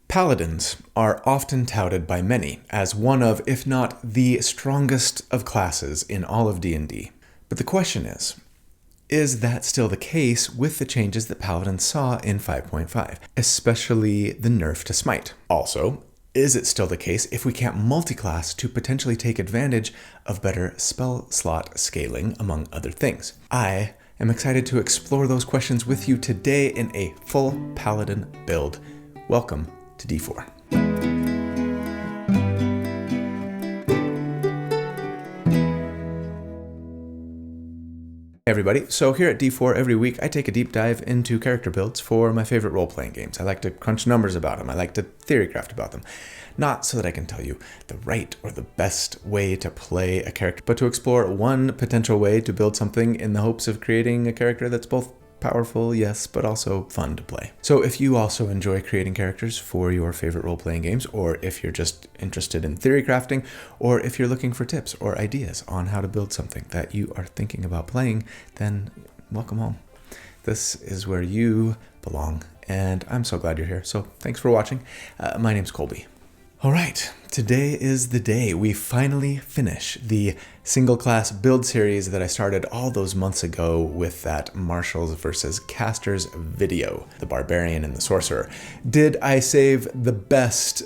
Paladins are often touted by many as one of, if not the strongest of classes in all of D&D. But the question is that still the case with the changes that Paladins saw in 5.5, especially the nerf to Smite? Also, is it still the case if we can't multiclass to potentially take advantage of better spell slot scaling, among other things? I am excited to explore those questions with you today in a full Paladin build. Welcome to D4. Hey everybody, so here at D4 every week I take a deep dive into character builds for my favorite role-playing games. I like to crunch numbers about them, I like to theorycraft about them. Not so that I can tell you the right or the best way to play a character, but to explore one potential way to build something in the hopes of creating a character that's both powerful, yes, but also fun to play. So if you also enjoy creating characters for your favorite role-playing games, or if you're just interested in theory crafting, or if you're looking for tips or ideas on how to build something that you are thinking about playing, then welcome home. This is where you belong, and I'm so glad you're here. So thanks for watching. My name's Colby. All right, today is the day we finally finish the single class build series that I started all those months ago with that Marshals versus Casters video, the Barbarian and the Sorcerer. Did I save the best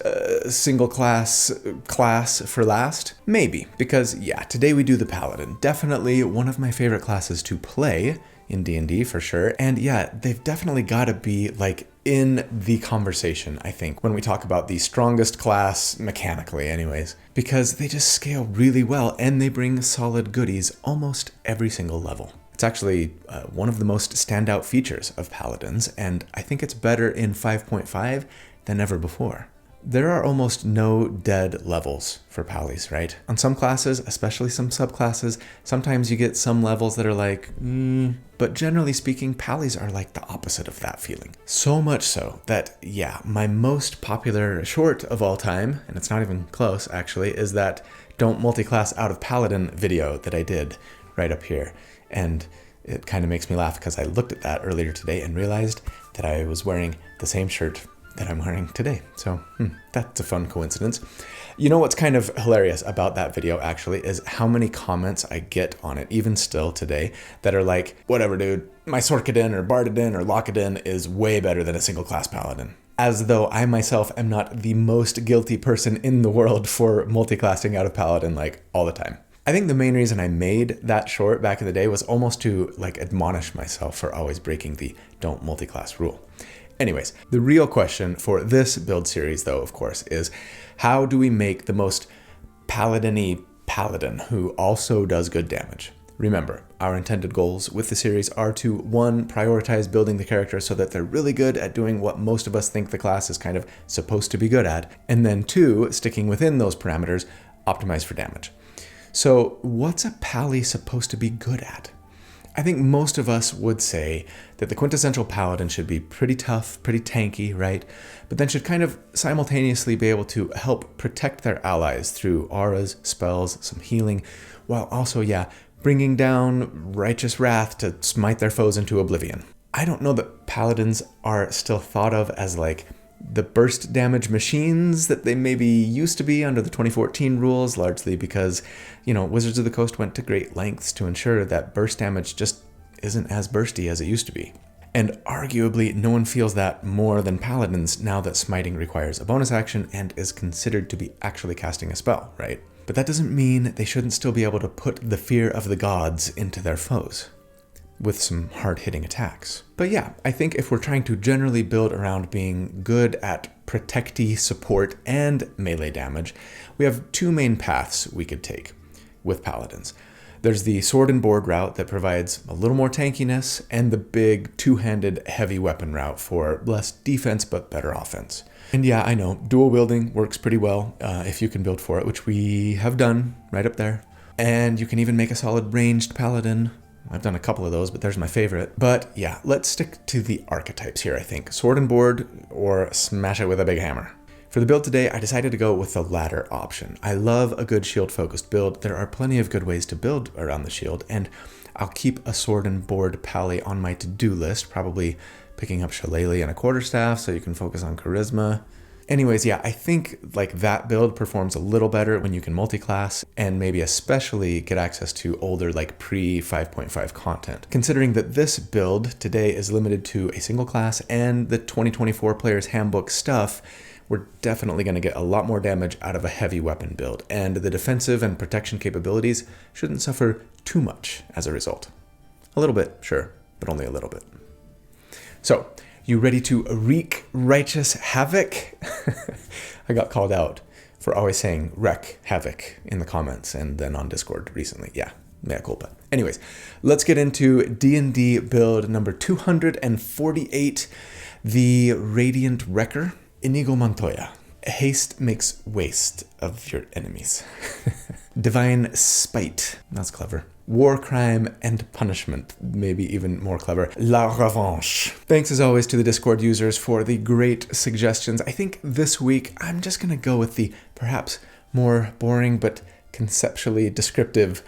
single class for last? Maybe, because yeah, today we do the Paladin. Definitely one of my favorite classes to play in D&D for sure. And yeah, they've definitely got to be like in the conversation, I think, when we talk about the strongest class mechanically anyways, because they just scale really well and they bring solid goodies almost every single level. It's actually one of the most standout features of Paladins, and I think it's better in 5.5 than ever before. There are almost no dead levels for Pallies, right? On some classes, especially some subclasses, sometimes you get some levels that are like, but generally speaking, Pallies are like the opposite of that feeling. So much so that, yeah, my most popular short of all time, and it's not even close actually, is that Don't Multiclass Out of Paladin video that I did right up here. And it kind of makes me laugh because I looked at that earlier today and realized that I was wearing the same shirt that I'm wearing today. So that's a fun coincidence. You know what's kind of hilarious about that video actually is how many comments I get on it, even still today, that are like, whatever dude, my Sorkadin or Bardadin or Lockadin is way better than a single class Paladin. As though I myself am not the most guilty person in the world for multiclassing out of Paladin like all the time. I think the main reason I made that short back in the day was almost to like admonish myself for always breaking the don't multiclass rule. Anyways, the real question for this build series, though, of course, is how do we make the most Paladin-y Paladin who also does good damage? Remember, our intended goals with the series are to, 1, prioritize building the character so that they're really good at doing what most of us think the class is kind of supposed to be good at, and then 2, sticking within those parameters, optimize for damage. So what's a Pally supposed to be good at? I think most of us would say that the quintessential Paladin should be pretty tough, pretty tanky, right? But then should kind of simultaneously be able to help protect their allies through auras, spells, some healing, while also, yeah, bringing down righteous wrath to smite their foes into oblivion. I don't know that Paladins are still thought of as like the burst damage machines that they maybe used to be under the 2014 rules, largely because, you know, Wizards of the Coast went to great lengths to ensure that burst damage just isn't as bursty as it used to be. And arguably, no one feels that more than Paladins now that smiting requires a bonus action and is considered to be actually casting a spell, right? But that doesn't mean they shouldn't still be able to put the fear of the gods into their foes with some hard-hitting attacks. But yeah, I think if we're trying to generally build around being good at protecty, support, and melee damage, we have 2 main paths we could take with Paladins. There's the sword and board route that provides a little more tankiness, and the big 2-handed heavy weapon route for less defense but better offense. And yeah, I know, dual wielding works pretty well if you can build for it, which we have done right up there. And you can even make a solid ranged Paladin. I've done a couple of those, but there's my favorite. But yeah, let's stick to the archetypes here, I think. Sword and board, or smash it with a big hammer. For the build today, I decided to go with the latter option. I love a good shield-focused build. There are plenty of good ways to build around the shield, and I'll keep a sword and board pally on my to-do list, probably picking up Shillelagh and a quarterstaff so you can focus on charisma. Anyways, yeah, I think like that build performs a little better when you can multi-class and maybe especially get access to older like pre 5.5 content. Considering that this build today is limited to a single class and the 2024 Player's Handbook stuff, we're definitely going to get a lot more damage out of a heavy weapon build, and the defensive and protection capabilities shouldn't suffer too much as a result. A little bit, sure, but only a little bit. So, you ready to wreak righteous havoc? I got called out for always saying wreck havoc in the comments and then on Discord recently. Yeah, mea culpa. Anyways, let's get into D&D build number 248, the Radiant Wrecker, Inigo Montoya. Haste makes waste of your enemies. Divine Spite, that's clever. War, Crime, and Punishment, maybe even more clever. La Revanche. Thanks as always to the Discord users for the great suggestions. I think this week I'm just going to go with the perhaps more boring but conceptually descriptive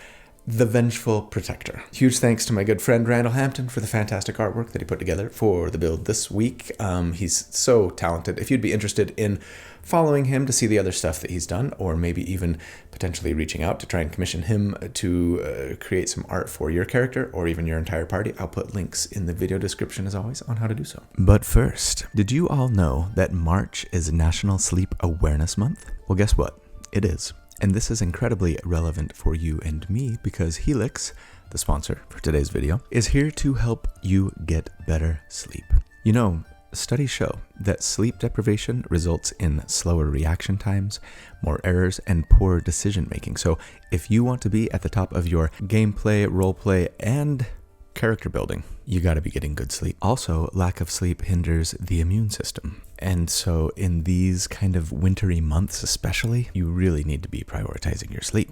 The Vengeful Protector. Huge thanks to my good friend Randall Hampton for the fantastic artwork that he put together for the build this week. He's so talented. If you'd be interested in following him to see the other stuff that he's done, or maybe even potentially reaching out to try and commission him to create some art for your character or even your entire party, I'll put links in the video description as always on how to do so. But first, did you all know that March is National Sleep Awareness Month? Well, guess what? It is. And this is incredibly relevant for you and me because Helix, the sponsor for today's video, is here to help you get better sleep. You know, studies show that sleep deprivation results in slower reaction times, more errors, and poor decision making. So if you want to be at the top of your gameplay, roleplay, and character building, you got to be getting good sleep. Also, lack of sleep hinders the immune system. And so in these kind of wintry months especially, you really need to be prioritizing your sleep.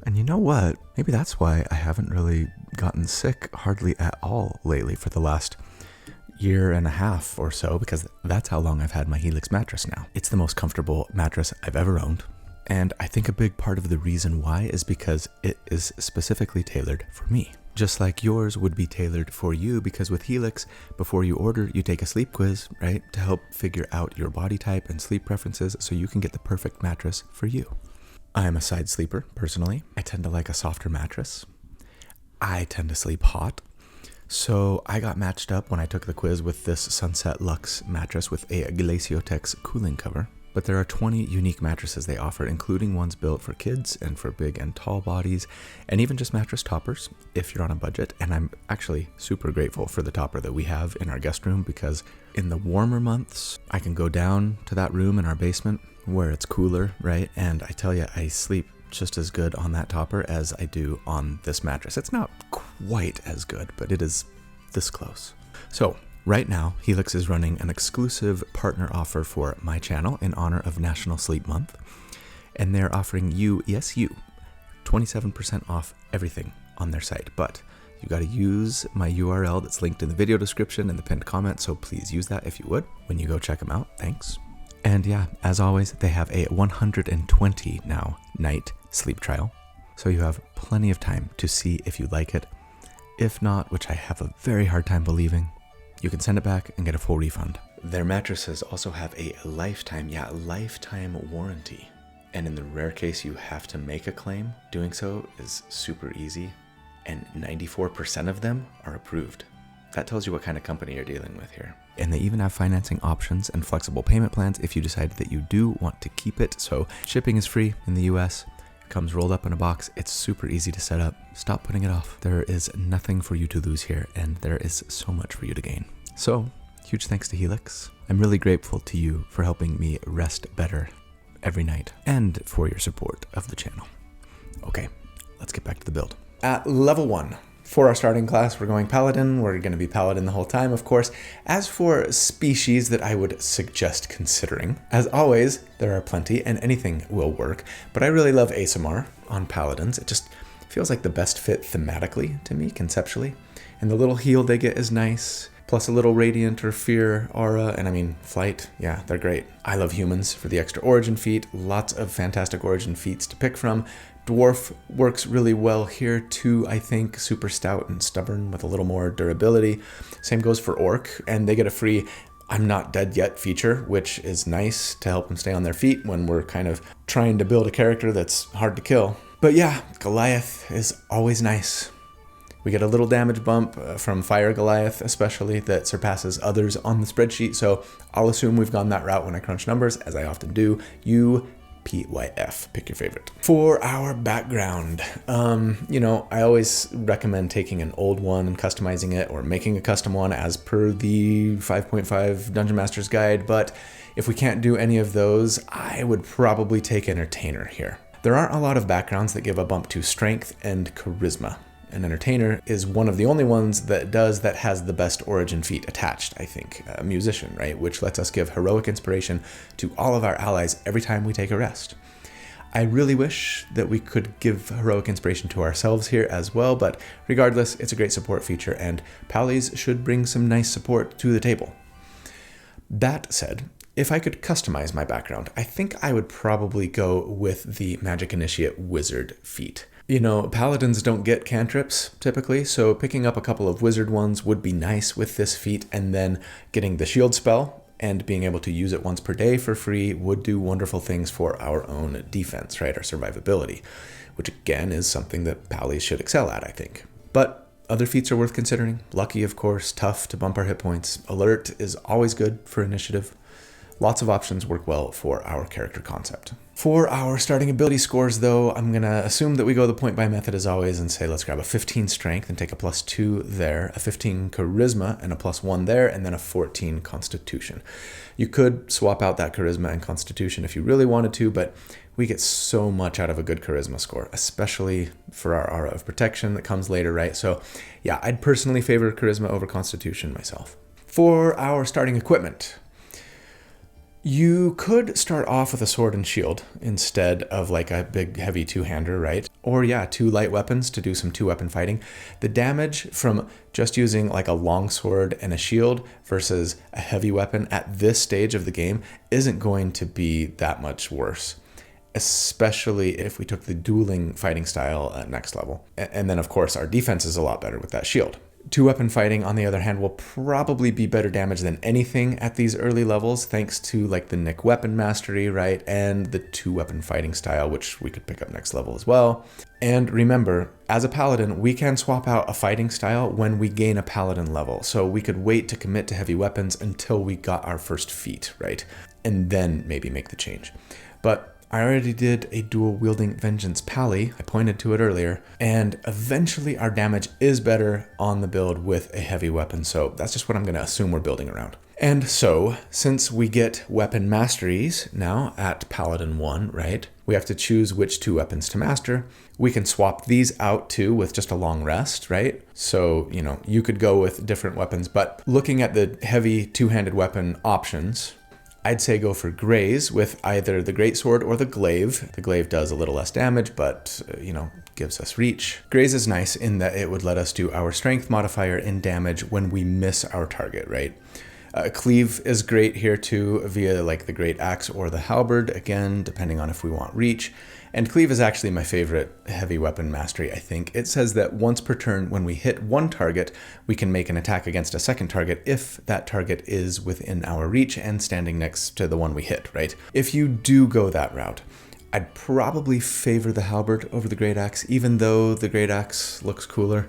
And you know what? Maybe that's why I haven't really gotten sick hardly at all lately for the last year and a half or so, because that's how long I've had my Helix mattress now. It's the most comfortable mattress I've ever owned. And I think a big part of the reason why is because it is specifically tailored for me. Just like yours would be tailored for you, because with Helix, before you order, you take a sleep quiz, right? To help figure out your body type and sleep preferences so you can get the perfect mattress for you. I am a side sleeper, personally. I tend to like a softer mattress. I tend to sleep hot. So I got matched up when I took the quiz with this Sunset Luxe mattress with a Glaciotex cooling cover. But there are 20 unique mattresses they offer, including ones built for kids and for big and tall bodies, and even just mattress toppers if you're on a budget. And I'm actually super grateful for the topper that we have in our guest room, because in the warmer months, I can go down to that room in our basement where it's cooler, right? And I tell you, I sleep just as good on that topper as I do on this mattress. It's not quite as good, but it is this close. So right now, Helix is running an exclusive partner offer for my channel in honor of National Sleep Month. And they're offering you, yes you, 27% off everything on their site. But you got to use my URL that's linked in the video description and the pinned comment. So please use that if you would when you go check them out. Thanks. And yeah, as always, they have a 120 now night sleep trial. So you have plenty of time to see if you like it. If not, which I have a very hard time believing, you can send it back and get a full refund. Their mattresses also have a lifetime warranty. And in the rare case you have to make a claim, doing so is super easy. And 94% of them are approved. That tells you what kind of company you're dealing with here. And they even have financing options and flexible payment plans if you decide that you do want to keep it. So shipping is free in the US. Comes rolled up in a box. It's super easy to set up. Stop putting it off. There is nothing for you to lose here, and there is so much for you to gain. So, huge thanks to Helix. I'm really grateful to you for helping me rest better every night and for your support of the channel. Okay, let's get back to the build. At level 1, for our starting class, we're going Paladin. We're going to be Paladin the whole time, of course. As for species that I would suggest considering, as always, there are plenty and anything will work, but I really love ASMR on Paladins. It just feels like the best fit thematically to me, conceptually. And the little heal they get is nice, plus a little Radiant or Fear aura, and I mean, Flight, yeah, they're great. I love humans for the extra origin feat, lots of fantastic origin feats to pick from. Dwarf works really well here too, I think. Super stout and stubborn with a little more durability. Same goes for Orc, and they get a free I'm Not Dead Yet feature, which is nice to help them stay on their feet when we're kind of trying to build a character that's hard to kill. But yeah, Goliath is always nice. We get a little damage bump from Fire Goliath, especially, that surpasses others on the spreadsheet, so I'll assume we've gone that route when I crunch numbers, as I often do. You PYF, pick your favorite. For our background, I always recommend taking an old one and customizing it, or making a custom one as per the 5.5 Dungeon Master's Guide, but if we can't do any of those, I would probably take Entertainer here. There aren't a lot of backgrounds that give a bump to Strength and Charisma. An Entertainer is one of the only ones that has the best origin feat attached, I think. A Musician, right? Which lets us give heroic inspiration to all of our allies every time we take a rest. I really wish that we could give heroic inspiration to ourselves here as well, but regardless, it's a great support feature, and Pallies should bring some nice support to the table. That said, if I could customize my background, I think I would probably go with the Magic Initiate Wizard feat. Paladins don't get cantrips typically, so picking up a couple of wizard ones would be nice with this feat, and then getting the shield spell and being able to use it once per day for free would do wonderful things for our own defense, right? Our survivability, which again is something that Pallies should excel at, I think. But other feats are worth considering. Lucky, of course, tough to bump our hit points. Alert is always good for initiative. Lots of options work well for our character concept. For our starting ability scores, though, I'm going to assume that we go the point buy method as always and say let's grab a 15 strength and take a +2 there, a 15 charisma and a +1 there, and then a 14 constitution. You could swap out that charisma and constitution if you really wanted to, but we get so much out of a good charisma score, especially for our aura of protection that comes later, right? So yeah, I'd personally favor charisma over constitution myself. For our starting equipment, you could start off with a sword and shield instead of like a big heavy two-hander, right? Or yeah, 2 light weapons to do some 2-weapon fighting. The damage from just using like a long sword and a shield versus a heavy weapon at this stage of the game isn't going to be that much worse, especially if we took the dueling fighting style at next level. And then of course our defense is a lot better with that shield. 2-weapon fighting, on the other hand, will probably be better damage than anything at these early levels, thanks to like the Nick weapon mastery, right? And the 2-weapon fighting style, which we could pick up next level as well. And remember, as a paladin, we can swap out a fighting style when we gain a paladin level. So we could wait to commit to heavy weapons until we got our first feat, right? And then maybe make the change. But I already did a dual-wielding Vengeance Pally, I pointed to it earlier, and eventually our damage is better on the build with a heavy weapon, so that's just what I'm going to assume we're building around. And so, since we get weapon masteries now at Paladin 1, right, we have to choose which 2 weapons to master. We can swap these out too with just a long rest, right? So, you could go with different weapons, but looking at the heavy 2-handed weapon options, I'd say go for Graze with either the Greatsword or the Glaive. The Glaive does a little less damage, but, gives us reach. Graze is nice in that it would let us do our strength modifier in damage when we miss our target, right? Cleave is great here too via like the Great Axe or the Halberd, again, depending on if we want reach. And Cleave is actually my favorite heavy weapon mastery, I think. It says that once per turn, when we hit one target, we can make an attack against a second target if that target is within our reach and standing next to the one we hit, right? If you do go that route, I'd probably favor the Halberd over the Great Axe, even though the Great Axe looks cooler.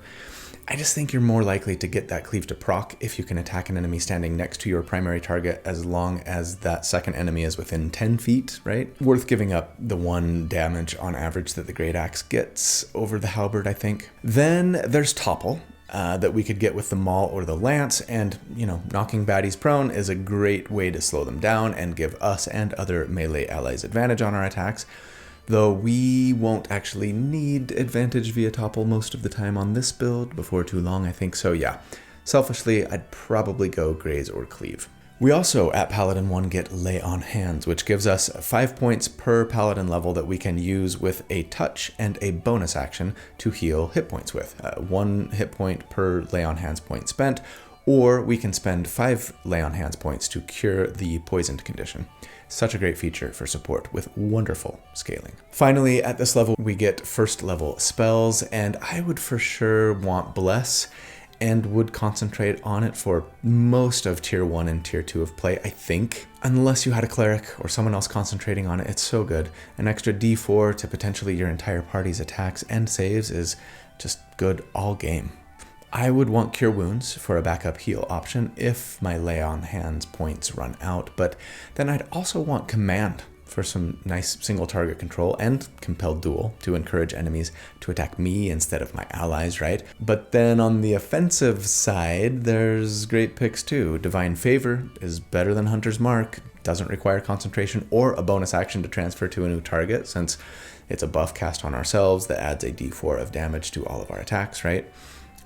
I just think you're more likely to get that cleave to proc if you can attack an enemy standing next to your primary target as long as that second enemy is within 10 feet, right? Worth giving up the 1 damage on average that the Great Axe gets over the Halberd, I think. Then there's Topple that we could get with the Maul or the Lance, and, knocking baddies prone is a great way to slow them down and give us and other melee allies advantage on our attacks. Though we won't actually need advantage via Topple most of the time on this build before too long, I think. So yeah, selfishly, I'd probably go Graze or Cleave. We also, at Paladin 1, get Lay on Hands, which gives us 5 points per Paladin level that we can use with a touch and a bonus action to heal hit points with. 1 hit point per Lay on Hands point spent, or we can spend 5 Lay on Hands points to cure the poisoned condition. Such a great feature for support with wonderful scaling. Finally, at this level, we get first level spells, and I would for sure want Bless and would concentrate on it for most of tier 1 and tier 2 of play, I think. Unless you had a cleric or someone else concentrating on it, it's so good. An extra d4 to potentially your entire party's attacks and saves is just good all game. I would want Cure Wounds for a backup heal option if my Lay on Hands points run out, but then I'd also want Command for some nice single target control and Compelled Duel to encourage enemies to attack me instead of my allies, right? But then on the offensive side, there's great picks too. Divine Favor is better than Hunter's Mark, doesn't require concentration or a bonus action to transfer to a new target since it's a buff cast on ourselves that adds a d4 of damage to all of our attacks, right?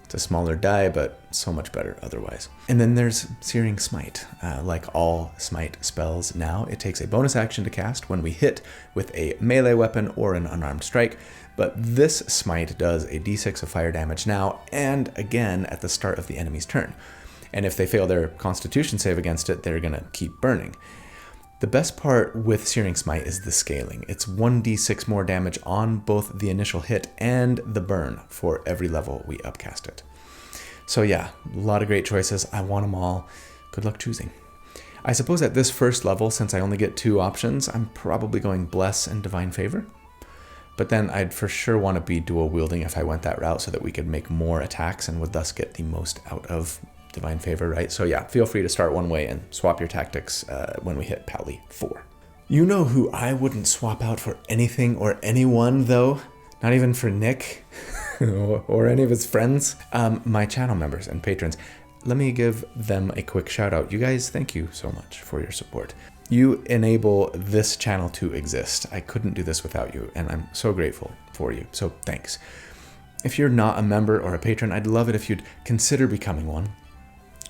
It's a smaller die, but so much better otherwise. And then there's Searing Smite. Like all Smite spells now, it takes a bonus action to cast when we hit with a melee weapon or an unarmed strike, but this Smite does a d6 of fire damage now and again at the start of the enemy's turn. And if they fail their Constitution save against it, they're gonna keep burning. The best part with Searing Smite is the scaling. It's 1d6 more damage on both the initial hit and the burn for every level we upcast it. So yeah, a lot of great choices. I want them all. Good luck choosing. I suppose at this first level, since I only get 2 options, I'm probably going Bless and Divine Favor. But then I'd for sure want to be dual wielding if I went that route so that we could make more attacks and would thus get the most out of Divine Favor, right? So yeah, feel free to start one way and swap your tactics when we hit Pally 4. You know who I wouldn't swap out for anything or anyone though? Not even for Nick or any of his friends? My channel members and patrons. Let me give them a quick shout out. You guys, thank you so much for your support. You enable this channel to exist. I couldn't do this without you, and I'm so grateful for you. So thanks. If you're not a member or a patron, I'd love it if you'd consider becoming one.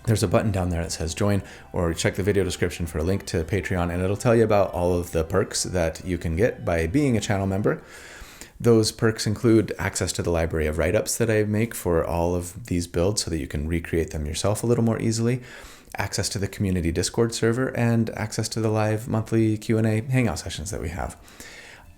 There's a button down there that says join, or check the video description for a link to Patreon, and it'll tell you about all of the perks that you can get by being a channel member. Those perks include access to the library of write-ups that I make for all of these builds so that you can recreate them yourself a little more easily, access to the community Discord server, and access to the live monthly Q&A hangout sessions that we have.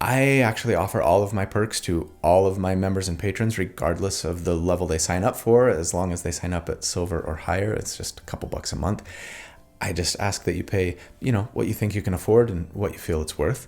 I actually offer all of my perks to all of my members and patrons, regardless of the level they sign up for, as long as they sign up at silver or higher. It's just a couple bucks a month. I just ask that you pay, what you think you can afford and what you feel it's worth.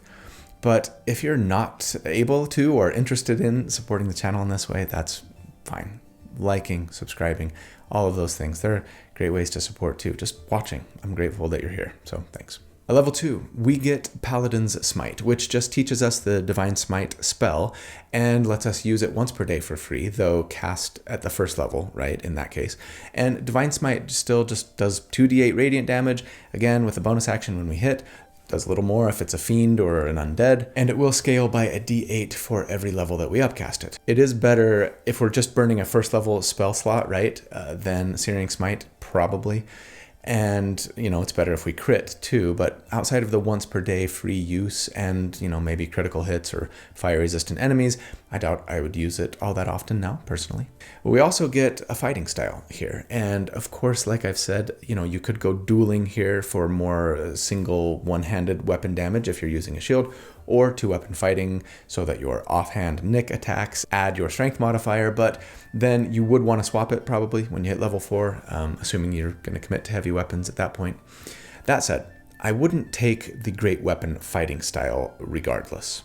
But if you're not able to or interested in supporting the channel in this way, that's fine. Liking, subscribing, all of those things. They're great ways to support too. Just watching. I'm grateful that you're here. So thanks. At level 2, we get Paladin's Smite, which just teaches us the Divine Smite spell and lets us use it once per day for free, though cast at the first level, right, in that case. And Divine Smite still just does 2d8 radiant damage, again with a bonus action when we hit, does a little more if it's a fiend or an undead, and it will scale by a d8 for every level that we upcast it. It is better if we're just burning a first level spell slot, right, than Searing Smite, probably. And, it's better if we crit too, but outside of the once per day free use and, maybe critical hits or fire resistant enemies, I doubt I would use it all that often now, personally. We also get a fighting style here. And of course, like I've said, you could go dueling here for more single one-handed weapon damage if you're using a shield, or 2-weapon fighting so that your offhand nick attacks add your strength modifier, but then you would want to swap it probably when you hit level 4, assuming you're going to commit to heavy weapons at that point. That said, I wouldn't take the great weapon fighting style regardless.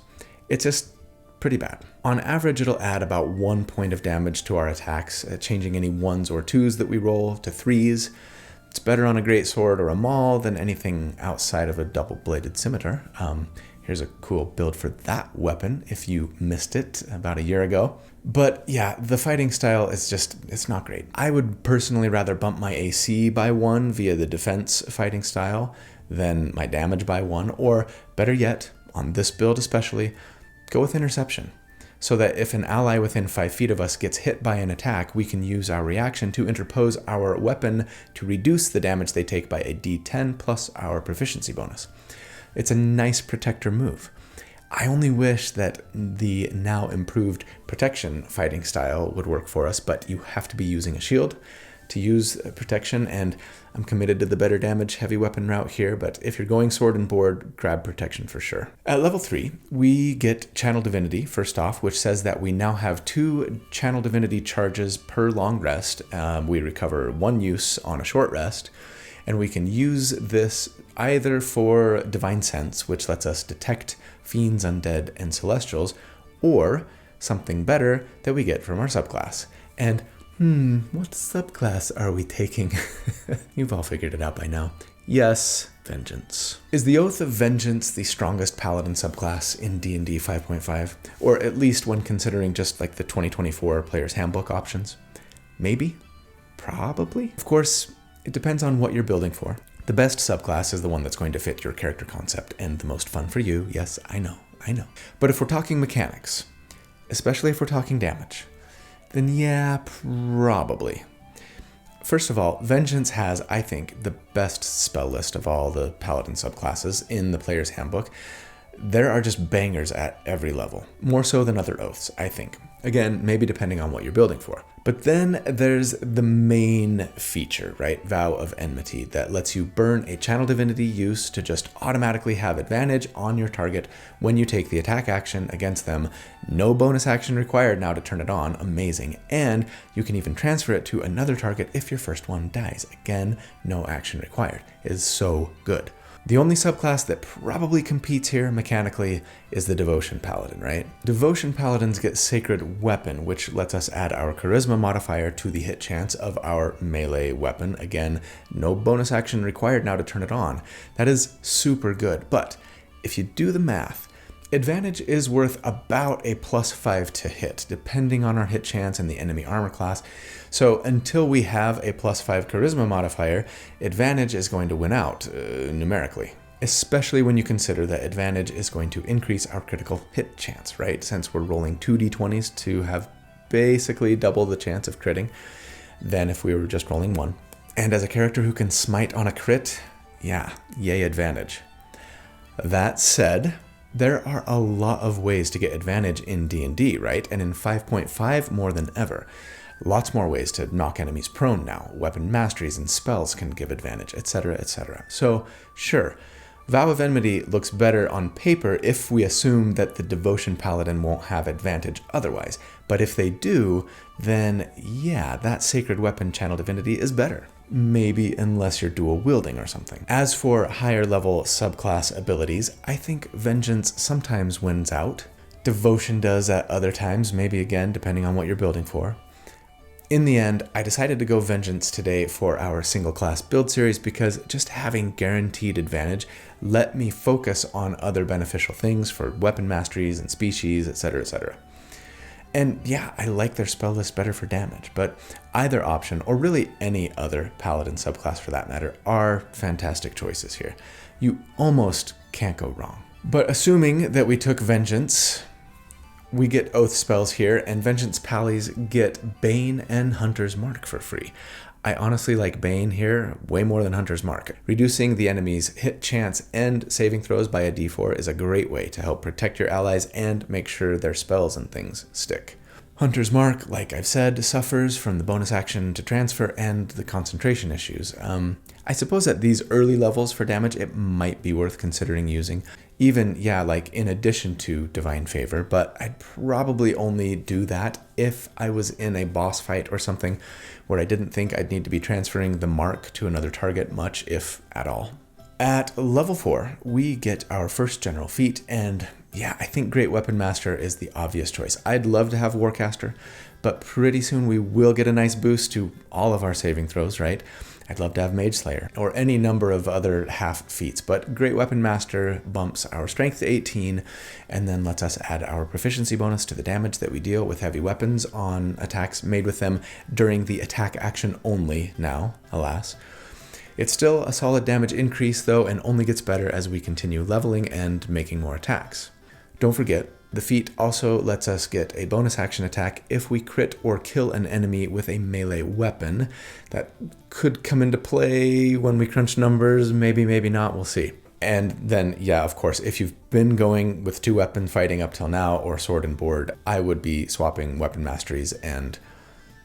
It's just pretty bad. On average, it'll add about 1 point of damage to our attacks, changing any 1s or 2s that we roll to 3s. It's better on a great sword or a maul than anything outside of a double-bladed scimitar. Here's a cool build for that weapon if you missed it about a year ago. But yeah, the fighting style is it's not great. I would personally rather bump my AC by 1 via the defense fighting style than my damage by 1, or better yet, on this build especially, go with interception, so that if an ally within 5 feet of us gets hit by an attack, we can use our reaction to interpose our weapon to reduce the damage they take by a d10 plus our proficiency bonus. It's a nice protector move. I only wish that the now improved protection fighting style would work for us, but you have to be using a shield to use protection, and I'm committed to the better damage heavy weapon route here, but if you're going sword and board, grab protection for sure. At level 3, we get Channel Divinity, first off, which says that we now have 2 Channel Divinity charges per long rest. We recover 1 use on a short rest, and we can use this either for Divine Sense, which lets us detect fiends, undead, and celestials, or something better that we get from our subclass. And what subclass are we taking? You've all figured it out by now. Yes, Vengeance. Is the Oath of Vengeance the strongest paladin subclass in D&D 5.5? Or at least when considering just like the 2024 Player's Handbook options? Maybe? Probably? Of course, it depends on what you're building for. The best subclass is the one that's going to fit your character concept and the most fun for you. Yes, I know. But if we're talking mechanics, especially if we're talking damage, then yeah, probably. First of all, Vengeance has, I think, the best spell list of all the Paladin subclasses in the Player's Handbook. There are just bangers at every level, more so than other oaths, I think. Again, maybe depending on what you're building for. But then there's the main feature, right? Vow of Enmity, that lets you burn a Channel Divinity use to just automatically have advantage on your target when you take the attack action against them. No bonus action required now to turn it on. Amazing. And you can even transfer it to another target if your first one dies. Again, no action required. It is so good. The only subclass that probably competes here mechanically is the Devotion Paladin, right? Devotion Paladins get Sacred Weapon, which lets us add our Charisma modifier to the hit chance of our melee weapon. Again, no bonus action required now to turn it on. That is super good, but if you do the math, advantage is worth about a +5 to hit, depending on our hit chance and the enemy armor class. So until we have a +5 charisma modifier, advantage is going to win out numerically. Especially when you consider that advantage is going to increase our critical hit chance, right? Since we're rolling 2 d20s to have basically double the chance of critting than if we were just rolling 1. And as a character who can smite on a crit, yeah, yay advantage. That said, there are a lot of ways to get advantage in D&D, right? And in 5.5 more than ever. Lots more ways to knock enemies prone now. Weapon masteries and spells can give advantage, etc., etc. So, sure, Vow of Enmity looks better on paper if we assume that the Devotion Paladin won't have advantage otherwise. But if they do, then yeah, that Sacred Weapon Channel Divinity is better. Maybe unless you're dual wielding or something. As for higher level subclass abilities, I think Vengeance sometimes wins out. Devotion does at other times, maybe again, depending on what you're building for. In the end, I decided to go Vengeance today for our single class build series because just having guaranteed advantage let me focus on other beneficial things for weapon masteries and species, etc., etc. And yeah, I like their spell list better for damage, but either option, or really any other Paladin subclass for that matter, are fantastic choices here. You almost can't go wrong. But assuming that we took Vengeance, we get Oath spells here, and Vengeance Pallies get Bane and Hunter's Mark for free. I honestly like Bane here way more than Hunter's Mark. Reducing the enemy's hit chance and saving throws by a d4 is a great way to help protect your allies and make sure their spells and things stick. Hunter's Mark, like I've said, suffers from the bonus action to transfer and the concentration issues. I suppose at these early levels for damage, it might be worth considering using. Even, yeah, like in addition to Divine Favor, but I'd probably only do that if I was in a boss fight or something where I didn't think I'd need to be transferring the mark to another target much, if at all. At level 4, we get our first general feat, and yeah, I think Great Weapon Master is the obvious choice. I'd love to have Warcaster, but pretty soon we will get a nice boost to all of our saving throws, right? I'd love to have Mage Slayer, or any number of other half feats, but Great Weapon Master bumps our strength to 18, and then lets us add our proficiency bonus to the damage that we deal with heavy weapons on attacks made with them during the attack action only now, alas. It's still a solid damage increase though, and only gets better as we continue leveling and making more attacks. Don't forget, the feat also lets us get a bonus action attack if we crit or kill an enemy with a melee weapon. That could come into play when we crunch numbers, maybe not, we'll see. And then, yeah, of course, if you've been going with 2-weapon fighting up till now, or sword and board, I would be swapping weapon masteries and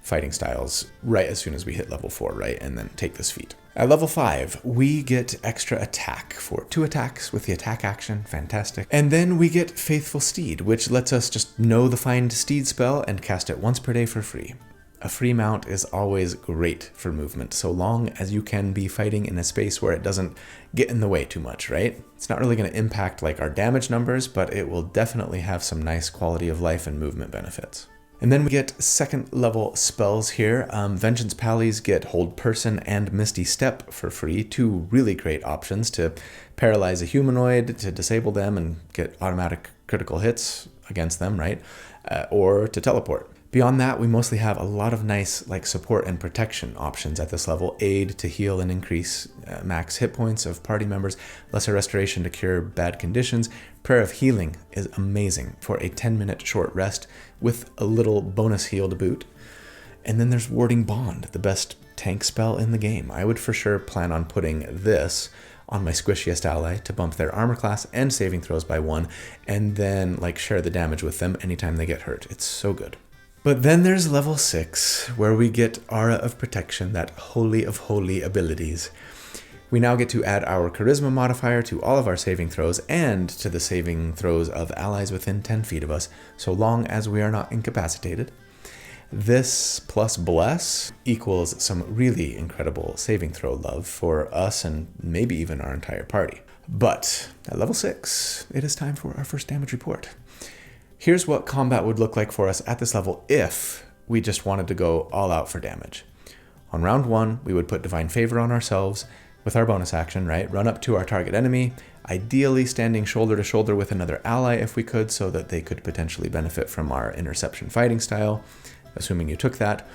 fighting styles right as soon as we hit level 4, right? And then take this feat. At level 5, we get extra attack for 2 attacks with the attack action, fantastic. And then we get Faithful Steed, which lets us just know the Find Steed spell and cast it once per day for free. A free mount is always great for movement, so long as you can be fighting in a space where it doesn't get in the way too much, right? It's not really going to impact like our damage numbers, but it will definitely have some nice quality of life and movement benefits. And then we get 2nd level spells here. Vengeance Pallies get Hold Person and Misty Step for free, 2 really great options to paralyze a humanoid, to disable them and get automatic critical hits against them, right? Or to teleport. Beyond that, we mostly have a lot of nice like support and protection options at this level. Aid to heal and increase max hit points of party members. Lesser Restoration to cure bad conditions. Prayer of Healing is amazing for a 10-minute short rest with a little bonus heal to boot. And then there's Warding Bond, the best tank spell in the game. I would for sure plan on putting this on my squishiest ally to bump their armor class and saving throws by 1, and then like share the damage with them anytime they get hurt. It's so good. But then there's level 6, where we get Aura of Protection, that holy of holy abilities. We now get to add our Charisma modifier to all of our saving throws and to the saving throws of allies within 10 feet of us, so long as we are not incapacitated. This plus Bless equals some really incredible saving throw love for us and maybe even our entire party. But at level 6, it is time for our first damage report. Here's what combat would look like for us at this level if we just wanted to go all out for damage. On round 1, we would put Divine Favor on ourselves with our bonus action, right? Run up to our target enemy, ideally standing shoulder to shoulder with another ally if we could, so that they could potentially benefit from our interception fighting style, assuming you took that.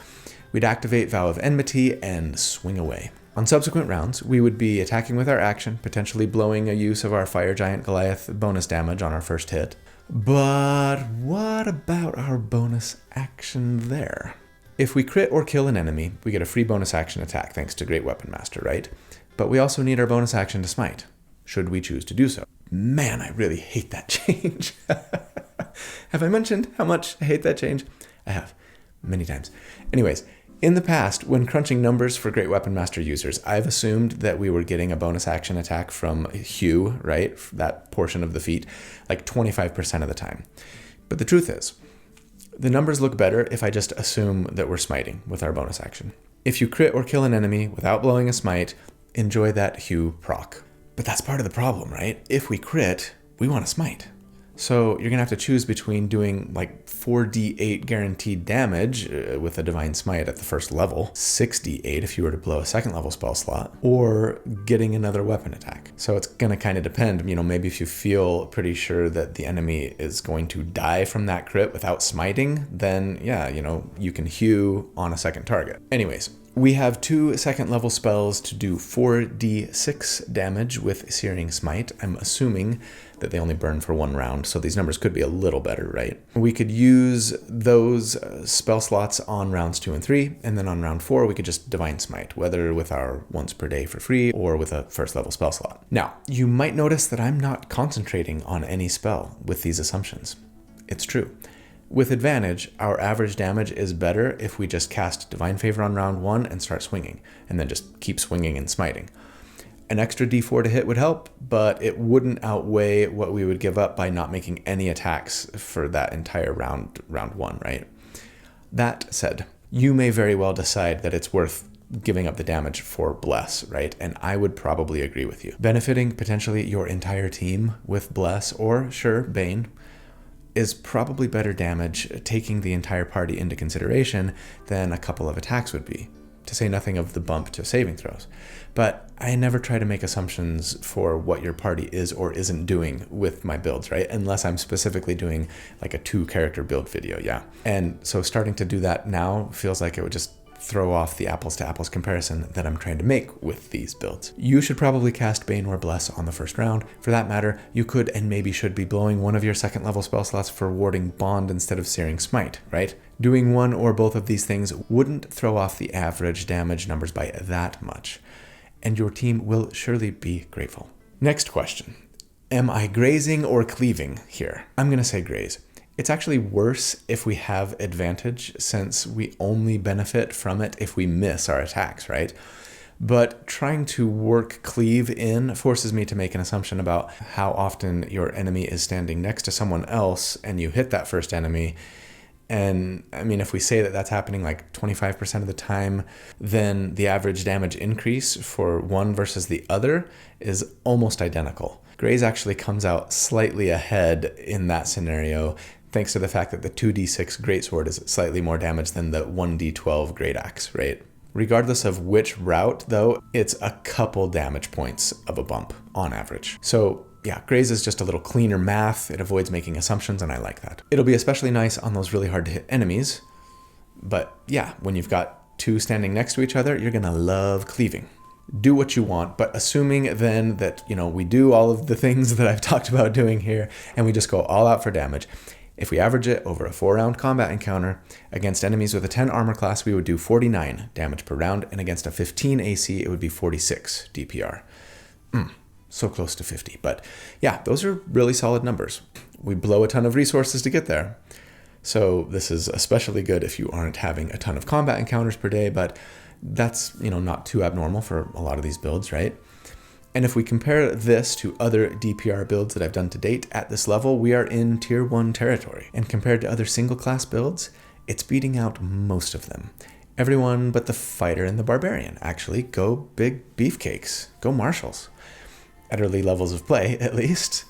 We'd activate Vow of Enmity and swing away. On subsequent rounds, we would be attacking with our action, potentially blowing a use of our Fire Giant Goliath bonus damage on our first hit. But what about our bonus action there? If we crit or kill an enemy, we get a free bonus action attack thanks to Great Weapon Master, right? But we also need our bonus action to smite, should we choose to do so. Man, I really hate that change. Have I mentioned how much I hate that change? I have, many times. Anyways, in the past, when crunching numbers for Great Weapon Master users, I've assumed that we were getting a bonus action attack from Hew, right? That portion of the feat, like 25% of the time. But the truth is, the numbers look better if I just assume that we're smiting with our bonus action. If you crit or kill an enemy without blowing a smite, enjoy that Hew proc. But that's part of the problem, right? If we crit, we want to smite. So you're going to have to choose between doing like 4d8 guaranteed damage with a Divine Smite at the first level, 6d8 if you were to blow a 2nd level spell slot, or getting another weapon attack. So it's going to kind of depend, maybe if you feel pretty sure that the enemy is going to die from that crit without smiting, then yeah, you can Hew on a second target. Anyways, we have 2 2nd level spells to do 4d6 damage with Searing Smite. I'm assuming that they only burn for 1 round, so these numbers could be a little better, right? We could use those spell slots on rounds 2 and 3, and then on round 4 we could just Divine Smite, whether with our once per day for free or with a 1st level spell slot. Now, you might notice that I'm not concentrating on any spell with these assumptions. It's true. With advantage, our average damage is better if we just cast Divine Favor on round 1 and start swinging, and then just keep swinging and smiting. An extra d4 to hit would help, but it wouldn't outweigh what we would give up by not making any attacks for that entire round 1, right? That said, you may very well decide that it's worth giving up the damage for Bless, right? And I would probably agree with you. Benefiting potentially your entire team with Bless, or sure, Bane, is probably better damage, taking the entire party into consideration, than a couple of attacks would be, to say nothing of the bump to saving throws. But I never try to make assumptions for what your party is or isn't doing with my builds, right? Unless I'm specifically doing like a 2-character build video, yeah. And so starting to do that now feels like it would just throw off the apples to apples comparison that I'm trying to make with these builds. You should probably cast Bane or Bless on the first round. For that matter, you could and maybe should be blowing one of your 2nd level spell slots for Warding Bond instead of Searing Smite, right? Doing one or both of these things wouldn't throw off the average damage numbers by that much, and your team will surely be grateful. Next question. Am I grazing or cleaving here? I'm going to say graze. It's actually worse if we have advantage, since we only benefit from it if we miss our attacks, right? But trying to work cleave in forces me to make an assumption about how often your enemy is standing next to someone else and you hit that first enemy. And I mean, if we say that that's happening like 25% of the time, then the average damage increase for one versus the other is almost identical. Graze actually comes out slightly ahead in that scenario, thanks to the fact that the 2d6 greatsword is slightly more damage than the 1d12 great axe, right? Regardless of which route, though, it's a couple damage points of a bump on average. So yeah, Graze is just a little cleaner math. It avoids making assumptions, and I like that. It'll be especially nice on those really hard to hit enemies. But yeah, when you've got two standing next to each other, you're gonna love cleaving. Do what you want, but assuming then that, we do all of the things that I've talked about doing here, and we just go all out for damage. If we average it over a 4-round combat encounter, against enemies with a 10 armor class, we would do 49 damage per round, and against a 15 AC, it would be 46 DPR. So close to 50. But yeah, those are really solid numbers. We blow a ton of resources to get there. So this is especially good if you aren't having a ton of combat encounters per day, but that's, not too abnormal for a lot of these builds, right? And if we compare this to other DPR builds that I've done to date at this level, we are in tier 1 territory. And compared to other single class builds, it's beating out most of them. Everyone but the fighter and the barbarian. Actually, go big beefcakes. Go marshals. At early levels of play, at least.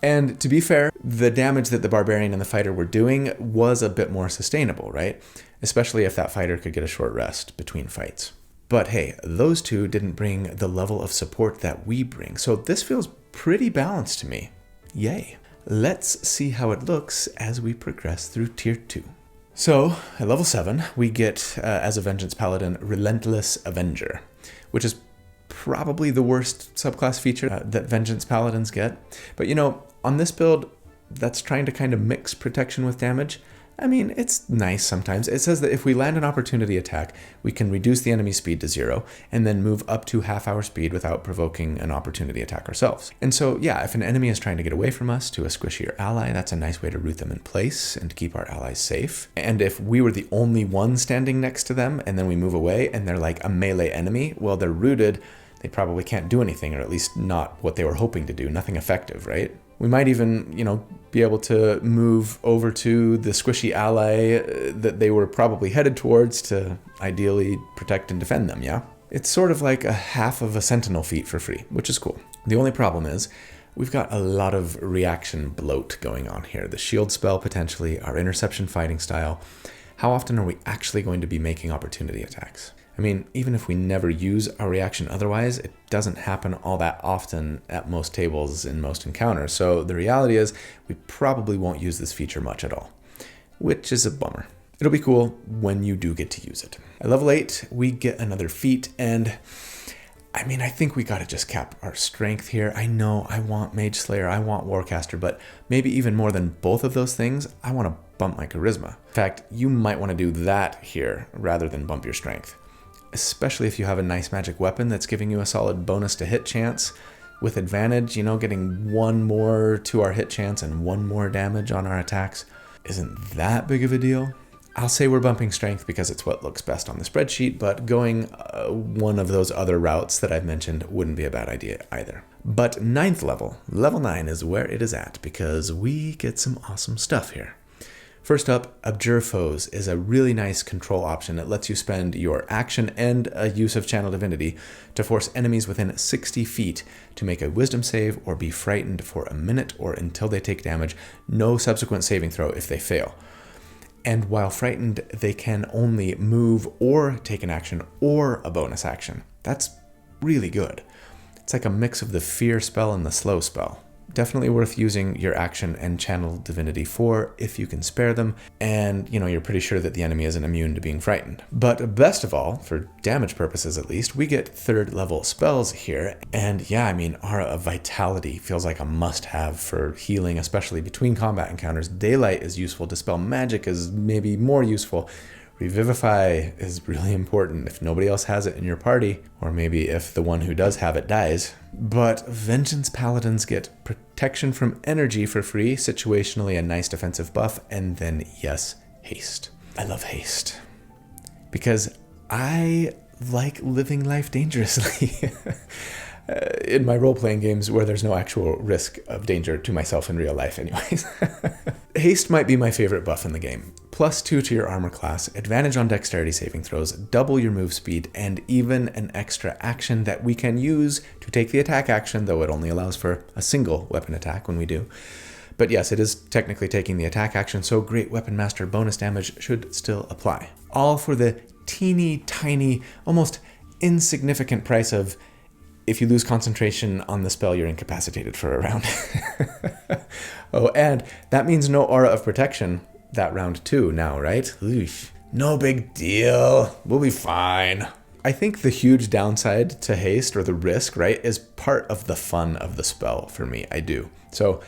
And to be fair, the damage that the barbarian and the fighter were doing was a bit more sustainable, right? Especially if that fighter could get a short rest between fights. But hey, those two didn't bring the level of support that we bring, so this feels pretty balanced to me. Yay. Let's see how it looks as we progress through tier 2. So, at level 7, we get, as a Vengeance Paladin, Relentless Avenger, which is probably the worst subclass feature that Vengeance Paladins get. But on this build, that's trying to kind of mix protection with damage. I mean, it's nice sometimes. It says that if we land an opportunity attack, we can reduce the enemy's speed to 0, and then move up to half our speed without provoking an opportunity attack ourselves. And so, yeah, if an enemy is trying to get away from us to a squishier ally, that's a nice way to root them in place and keep our allies safe. And if we were the only one standing next to them, and then we move away, and they're like a melee enemy, well, they're rooted, they probably can't do anything, or at least not what they were hoping to do, nothing effective, right? We might even, be able to move over to the squishy ally that they were probably headed towards to ideally protect and defend them, yeah? It's sort of like a half of a sentinel feat for free, which is cool. The only problem is, we've got a lot of reaction bloat going on here. The shield spell, potentially, our interception fighting style. How often are we actually going to be making opportunity attacks? I mean, even if we never use our reaction otherwise, it doesn't happen all that often at most tables in most encounters. So the reality is we probably won't use this feature much at all, which is a bummer. It'll be cool when you do get to use it. At level 8, we get another feat, and I mean, I think we gotta just cap our strength here. I know I want Mage Slayer, I want Warcaster, but maybe even more than both of those things, I want to bump my charisma. In fact, you might want to do that here rather than bump your strength. Especially if you have a nice magic weapon that's giving you a solid bonus to hit chance with advantage, getting 1 more to our hit chance and 1 more damage on our attacks isn't that big of a deal. I'll say we're bumping strength because it's what looks best on the spreadsheet, but going one of those other routes that I've mentioned wouldn't be a bad idea either. But 9th level, level 9 is where it is at because we get some awesome stuff here. First up, Abjure Foes is a really nice control option that lets you spend your action and a use of Channel Divinity to force enemies within 60 feet to make a wisdom save or be frightened for a minute or until they take damage, no subsequent saving throw if they fail. And while frightened, they can only move or take an action or a bonus action. That's really good. It's like a mix of the fear spell and the slow spell. Definitely worth using your action and Channel Divinity for if you can spare them, and you're pretty sure that the enemy isn't immune to being frightened. But best of all, for damage purposes at least, we get 3rd level spells here, and yeah, I mean, Aura of Vitality feels like a must-have for healing, especially between combat encounters. Daylight is useful, Dispel Magic is maybe more useful. Revivify is really important if nobody else has it in your party, or maybe if the one who does have it dies. But Vengeance Paladins get protection from energy for free, situationally a nice defensive buff, and then, yes, haste. I love haste because I like living life dangerously. In my role-playing games where there's no actual risk of danger to myself in real life anyways. Haste might be my favorite buff in the game. +2 to your armor class, advantage on dexterity saving throws, double your move speed, and even an extra action that we can use to take the attack action, though it only allows for a single weapon attack when we do. But yes, it is technically taking the attack action, so Great Weapon Master bonus damage should still apply. All for the teeny tiny, almost insignificant price of if you lose concentration on the spell, you're incapacitated for a round. Oh, and that means no aura of protection that round too now, right? Oof. No big deal. We'll be fine. I think the huge downside to haste, or the risk, right, is part of the fun of the spell for me. I do. So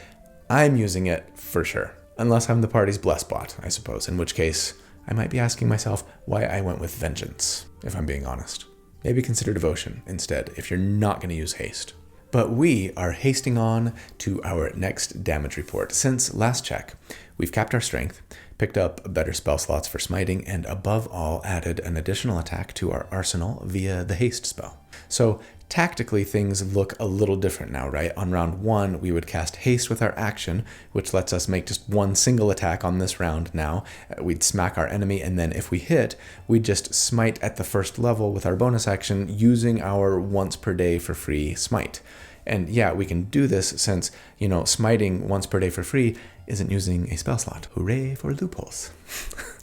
I'm using it for sure. Unless I'm the party's bless bot, I suppose, in which case I might be asking myself why I went with Vengeance, if I'm being honest. Maybe consider Devotion instead if you're not going to use haste. But we are hasting on to our next damage report. Since last check, we've capped our strength, picked up better spell slots for smiting, and above all added an additional attack to our arsenal via the haste spell. So tactically things look a little different now, right? On round 1, we would cast haste with our action, which lets us make just one single attack on this round now. We'd smack our enemy, and then if we hit, we'd just smite at the first level with our bonus action using our once per day for free smite. And yeah, we can do this since, smiting once per day for free isn't using a spell slot. Hooray for loopholes.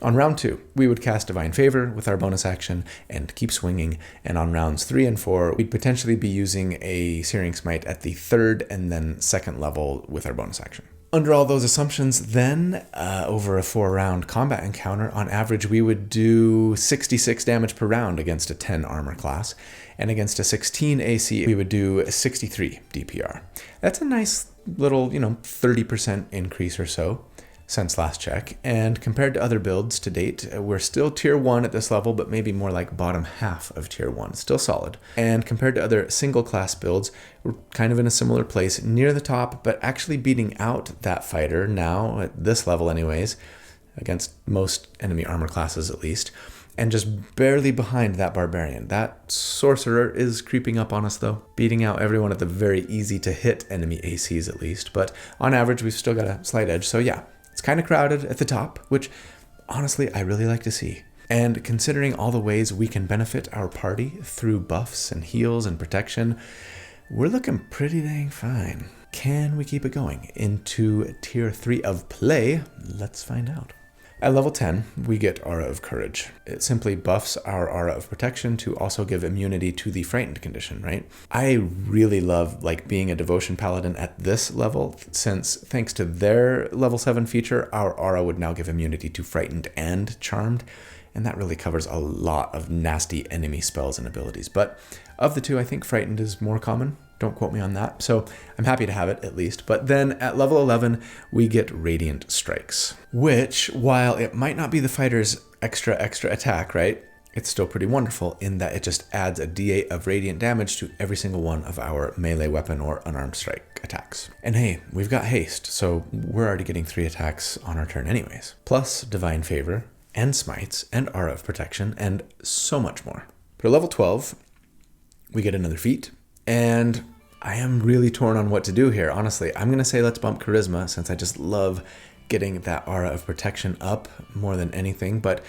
On round 2, we would cast Divine Favor with our bonus action and keep swinging. And on rounds 3 and 4, we'd potentially be using a Searing Smite at the 3rd and then 2nd level with our bonus action. Under all those assumptions, then, over a 4-round combat encounter, on average, we would do 66 damage per round against a 10 armor class. And against a 16 AC, we would do 63 DPR. That's a nice little, 30% increase or so since last check. And compared to other builds to date, we're still tier 1 at this level, but maybe more like bottom half of tier 1. Still solid. And compared to other single class builds, we're kind of in a similar place, near the top, but actually beating out that fighter now, at this level anyways, against most enemy armor classes at least, and just barely behind that barbarian. That sorcerer is creeping up on us though, beating out everyone at the very easy to hit enemy ACs at least, but on average we've still got a slight edge. So yeah, it's kind of crowded at the top, which honestly I really like to see. And considering all the ways we can benefit our party through buffs and heals and protection, we're looking pretty dang fine. Can we keep it going into tier 3 of play? Let's find out. At level 10, we get Aura of Courage. It simply buffs our Aura of Protection to also give immunity to the Frightened condition, right? I really love being a Devotion Paladin at this level, since thanks to their level 7 feature, our Aura would now give immunity to Frightened and Charmed, and that really covers a lot of nasty enemy spells and abilities. But of the two, I think Frightened is more common. Don't quote me on that. So I'm happy to have it at least. But then at level 11, we get Radiant Strikes, which, while it might not be the fighter's extra attack, right? It's still pretty wonderful in that it just adds a d8 of radiant damage to every single one of our melee weapon or unarmed strike attacks. And hey, we've got haste, so we're already getting 3 attacks on our turn anyways. Plus Divine Favor and Smites and Aura of Protection and so much more. But at level 12, we get another feat. And I am really torn on what to do here. Honestly, I'm going to say let's bump Charisma since I just love getting that Aura of Protection up more than anything. But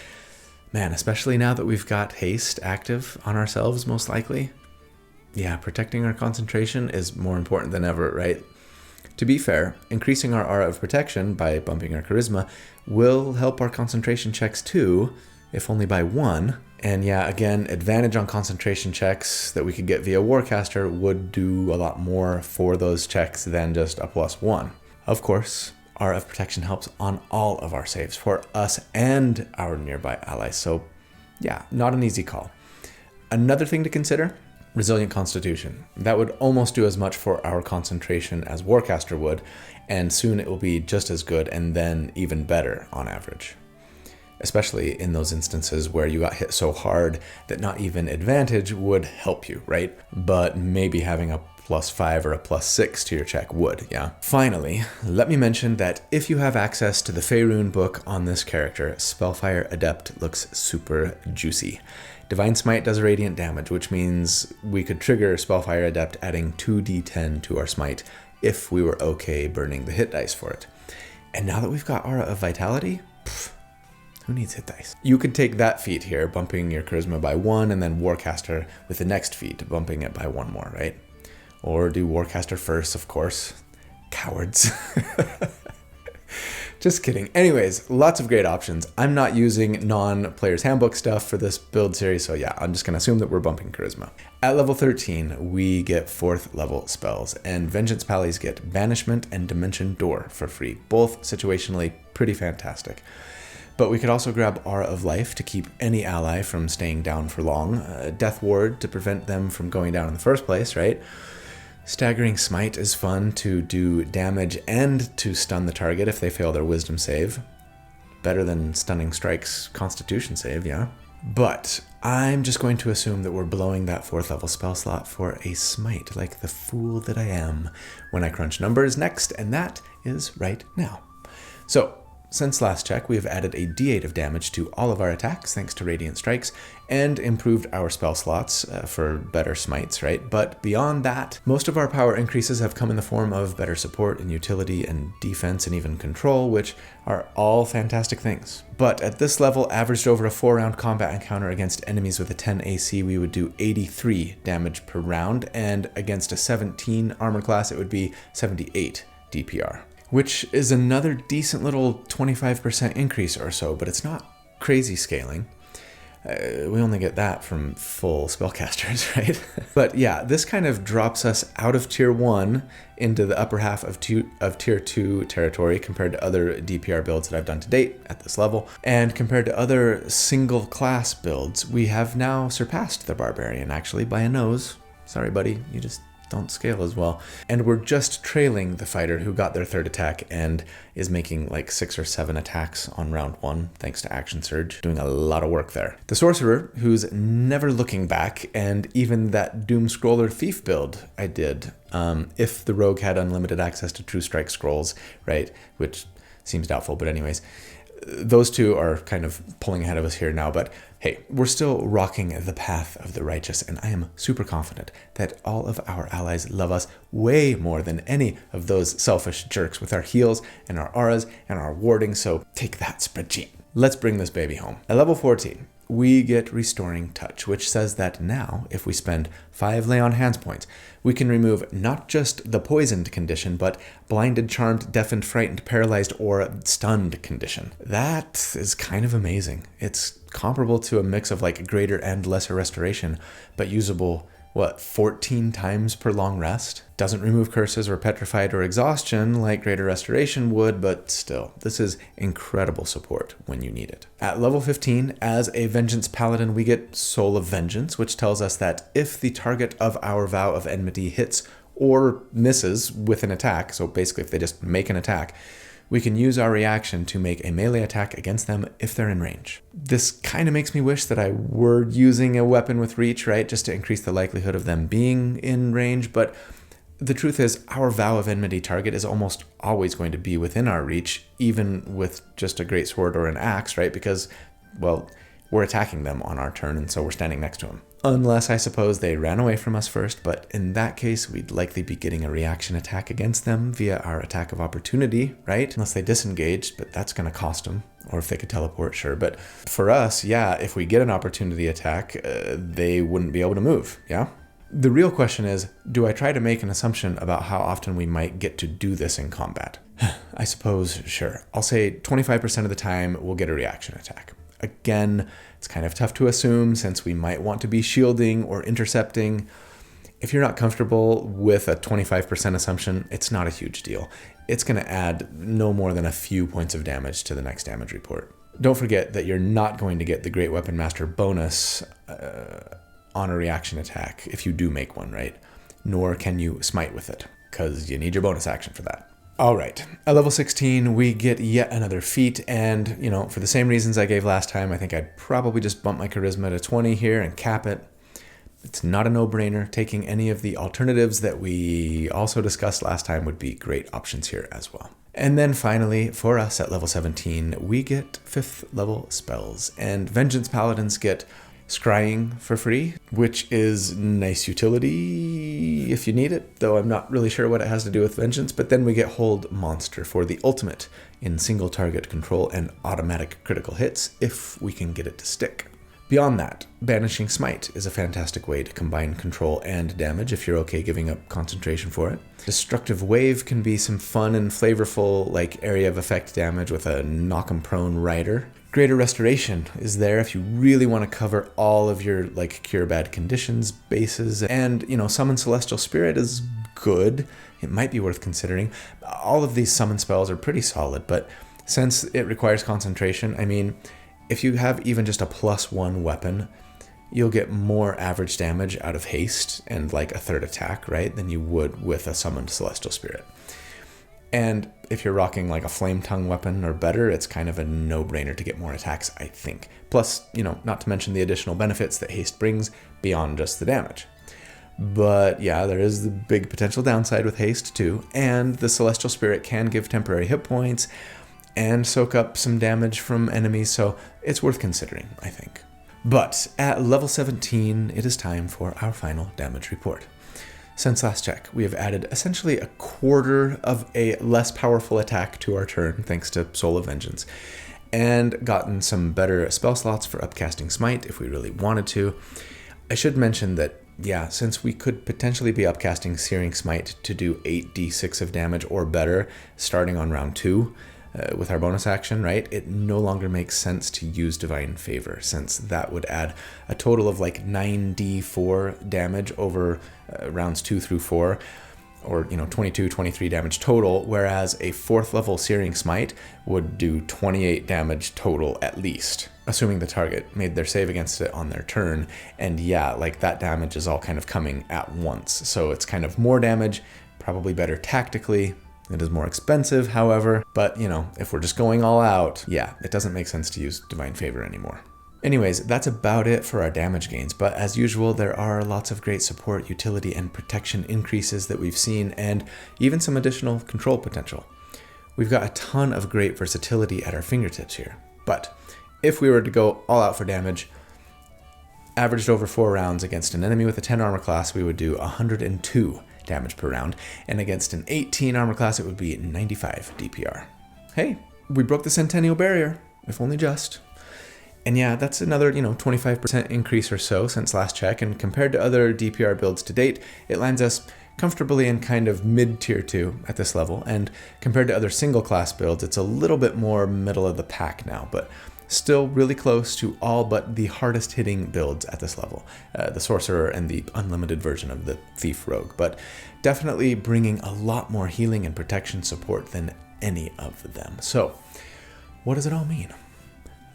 man, especially now that we've got haste active on ourselves, most likely. Yeah, protecting our concentration is more important than ever, right? To be fair, increasing our Aura of Protection by bumping our Charisma will help our concentration checks too, if only by 1. And yeah, again, advantage on concentration checks that we could get via Warcaster would do a lot more for those checks than just a +1. Of course, Aura of Protection helps on all of our saves for us and our nearby allies. So yeah, not an easy call. Another thing to consider, Resilient Constitution. That would almost do as much for our concentration as Warcaster would, and soon it will be just as good and then even better on average. especially in those instances where you got hit so hard that not even advantage would help you, right? But maybe having a +5 or a +6 to your check would, yeah? Finally, let me mention that if you have access to the Faerun book on this character, Spellfire Adept looks super juicy. Divine Smite does radiant damage, which means we could trigger Spellfire Adept adding 2d10 to our smite if we were okay burning the hit dice for it. And now that we've got Aura of Vitality, who needs hit dice? You could take that feat here, bumping your charisma by 1, and then Warcaster with the next feat, bumping it by 1 more, right? Or do Warcaster first, of course. Cowards. Just kidding. Anyways, lots of great options. I'm not using non-Player's Handbook stuff for this build series, so yeah, I'm just going to assume that we're bumping Charisma. At level 13, we get 4th level spells, and Vengeance Pallies get Banishment and Dimension Door for free, both situationally pretty fantastic. But we could also grab Aura of Life to keep any ally from staying down for long, Death Ward to prevent them from going down in the first place, right? Staggering Smite is fun to do damage and to stun the target if they fail their Wisdom save. Better than Stunning Strike's Constitution save, yeah? But I'm just going to assume that we're blowing that 4th level spell slot for a Smite, like the fool that I am, when I crunch numbers next, and that is right now. So, since last check, we have added a d8 of damage to all of our attacks thanks to Radiant Strikes, and improved our spell slots for better smites, right? But beyond that, most of our power increases have come in the form of better support and utility and defense and even control, which are all fantastic things. But at this level, averaged over a 4-round combat encounter against enemies with a 10 AC, we would do 83 damage per round, and against a 17 armor class, it would be 78 DPR. Which is another decent little 25% increase or so, but it's not crazy scaling. We only get that from full spellcasters, right? But yeah, this kind of drops us out of tier 1 into the upper half of tier 2 territory compared to other DPR builds that I've done to date at this level. And compared to other single class builds, we have now surpassed the Barbarian actually by a nose. Sorry, buddy, you just don't scale as well. And we're just trailing the fighter who got their 3rd attack and is making like 6 or 7 attacks on round 1 thanks to Action Surge, doing a lot of work there. The sorcerer, who's never looking back, and even that Doom Scroller Thief build I did, if the rogue had unlimited access to True Strike scrolls, right, which seems doubtful, but anyways, those two are kind of pulling ahead of us here now, but hey, we're still rocking the path of the righteous, and I am super confident that all of our allies love us way more than any of those selfish jerks with our heals and our auras and our warding, so take that, spreadsheet. Let's bring this baby home. At level 14, we get Restoring Touch, which says that now, if we spend 5 Lay on Hands points, we can remove not just the poisoned condition, but blinded, charmed, deafened, frightened, paralyzed, or stunned condition. That is kind of amazing. It's comparable to a mix of like greater and lesser restoration, but usable, 14 times per long rest? Doesn't remove curses or petrified or exhaustion like greater restoration would, but still, this is incredible support when you need it. At level 15, as a Vengeance Paladin, we get Soul of Vengeance, which tells us that if the target of our Vow of Enmity hits or misses with an attack, so basically if they just make an attack, we can use our reaction to make a melee attack against them if they're in range. This kind of makes me wish that I were using a weapon with reach, right? Just to increase the likelihood of them being in range. But the truth is, our Vow of Enmity target is almost always going to be within our reach, even with just a great sword or an axe, right? Because, well, we're attacking them on our turn, and so we're standing next to them. Unless, I suppose, they ran away from us first, but in that case, we'd likely be getting a reaction attack against them via our attack of opportunity, right? Unless they disengaged, but that's going to cost them. Or if they could teleport, sure. But for us, yeah, if we get an opportunity attack, they wouldn't be able to move, yeah? The real question is, do I try to make an assumption about how often we might get to do this in combat? I suppose, sure. I'll say 25% of the time we'll get a reaction attack. Again, it's kind of tough to assume since we might want to be shielding or intercepting. If you're not comfortable with a 25% assumption, it's not a huge deal. It's going to add no more than a few points of damage to the next damage report. Don't forget that you're not going to get the Great Weapon Master bonus on a reaction attack if you do make one, right? Nor can you smite with it, because you need your bonus action for that. All right, at level 16, we get yet another feat, and, for the same reasons I gave last time, I think I'd probably just bump my charisma to 20 here and cap it. It's not a no-brainer. Taking any of the alternatives that we also discussed last time would be great options here as well. And then finally, for us at level 17, we get 5th level spells, and Vengeance Paladins get Scrying for free, which is nice utility if you need it, though I'm not really sure what it has to do with Vengeance. But then we get Hold Monster for the ultimate in single target control and automatic critical hits if we can get it to stick. Beyond that, Banishing Smite is a fantastic way to combine control and damage if you're okay giving up concentration for it. Destructive Wave can be some fun and flavorful area of effect damage with a knock 'em prone rider. Greater Restoration is there if you really want to cover all of your Cure Bad Conditions bases. And, Summon Celestial Spirit is good. It might be worth considering. All of these summon spells are pretty solid, but since it requires concentration, if you have even just a +1 weapon, you'll get more average damage out of haste and a third attack, right, than you would with a summoned Celestial Spirit. And if you're rocking a Flame Tongue weapon or better, it's kind of a no-brainer to get more attacks, I think. Plus, not to mention the additional benefits that haste brings beyond just the damage. But yeah, there is the big potential downside with haste too, and the Celestial Spirit can give temporary hit points and soak up some damage from enemies, so it's worth considering, I think. But at level 17, it is time for our final damage report. Since last check, we have added essentially a quarter of a less powerful attack to our turn, thanks to Soul of Vengeance, and gotten some better spell slots for upcasting Smite if we really wanted to. I should mention that, since we could potentially be upcasting Searing Smite to do 8d6 of damage or better starting on round 2, with our bonus action, right, it no longer makes sense to use Divine Favor, since that would add a total of 9d4 damage over rounds 2 through 4, or 22, 23 damage total, whereas a 4th level Searing Smite would do 28 damage total at least, assuming the target made their save against it on their turn. And that damage is all kind of coming at once, so it's kind of more damage, probably better tactically. It is more expensive, however, but if we're just going all out, it doesn't make sense to use Divine Favor anymore. Anyways, that's about it for our damage gains, but as usual, there are lots of great support, utility, and protection increases that we've seen, and even some additional control potential. We've got a ton of great versatility at our fingertips here, but if we were to go all out for damage, averaged over 4 rounds against an enemy with a 10 armor class, we would do 102 damage per round, and against an 18 armor class, it would be 95 DPR. Hey, we broke the Centennial Barrier, if only just. And that's another, 25% increase or so since last check, and compared to other DPR builds to date, it lands us comfortably in kind of mid-tier 2 at this level, and compared to other single-class builds, it's a little bit more middle of the pack now, but still really close to all but the hardest hitting builds at this level, the Sorcerer and the unlimited version of the Thief Rogue, but definitely bringing a lot more healing and protection support than any of them. So, what does it all mean?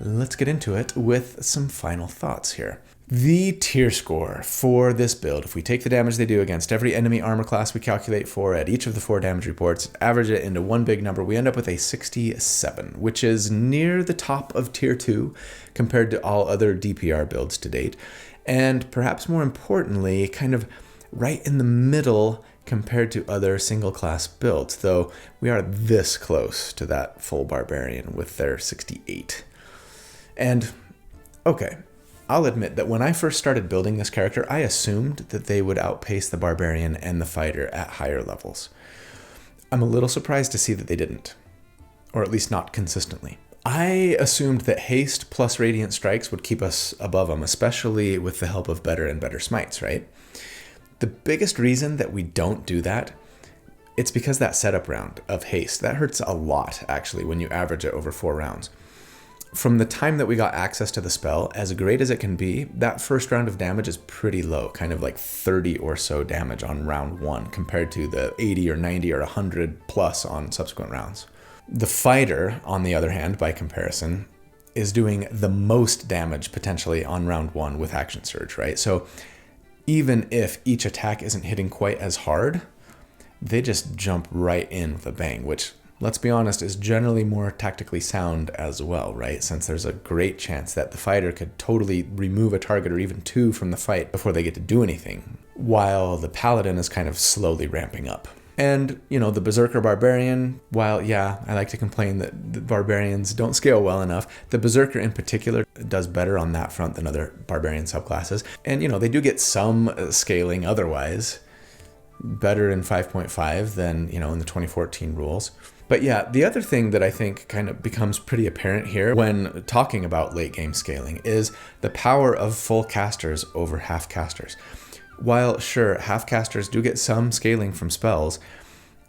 Let's get into it with some final thoughts here. The tier score for this build, if we take the damage they do against every enemy armor class we calculate for at each of the 4 damage reports, average it into one big number, we end up with a 67, which is near the top of tier 2 compared to all other DPR builds to date, and perhaps more importantly, kind of right in the middle compared to other single class builds, though we are this close to that full barbarian with their 68. And, okay, I'll admit that when I first started building this character, I assumed that they would outpace the Barbarian and the Fighter at higher levels. I'm a little surprised to see that they didn't, or at least not consistently. I assumed that Haste plus Radiant Strikes would keep us above them, especially with the help of better and better smites, right? The biggest reason that we don't do that, it's because that setup round of Haste, that hurts a lot, actually, when you average it over 4 rounds. From the time that we got access to the spell, as great as it can be, that first round of damage is pretty low, kind of 30 or so damage on round 1 compared to the 80 or 90 or 100 plus on subsequent rounds. The Fighter, on the other hand, by comparison, is doing the most damage potentially on round 1 with Action Surge, right? So even if each attack isn't hitting quite as hard, they just jump right in with a bang, which, let's be honest, is generally more tactically sound as well, right? Since there's a great chance that the fighter could totally remove a target or even two from the fight before they get to do anything, while the paladin is kind of slowly ramping up. And, the Berserker Barbarian, while, yeah, I like to complain that the Barbarians don't scale well enough, the Berserker in particular does better on that front than other Barbarian subclasses. And, they do get some scaling otherwise, better in 5.5 than, in the 2014 rules. But yeah, the other thing that I think kind of becomes pretty apparent here when talking about late game scaling is the power of full casters over half casters. While sure, half casters do get some scaling from spells,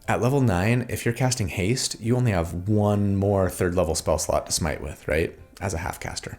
at level 9, if you're casting haste, you only have one more 3rd level spell slot to smite with, right? As a half caster.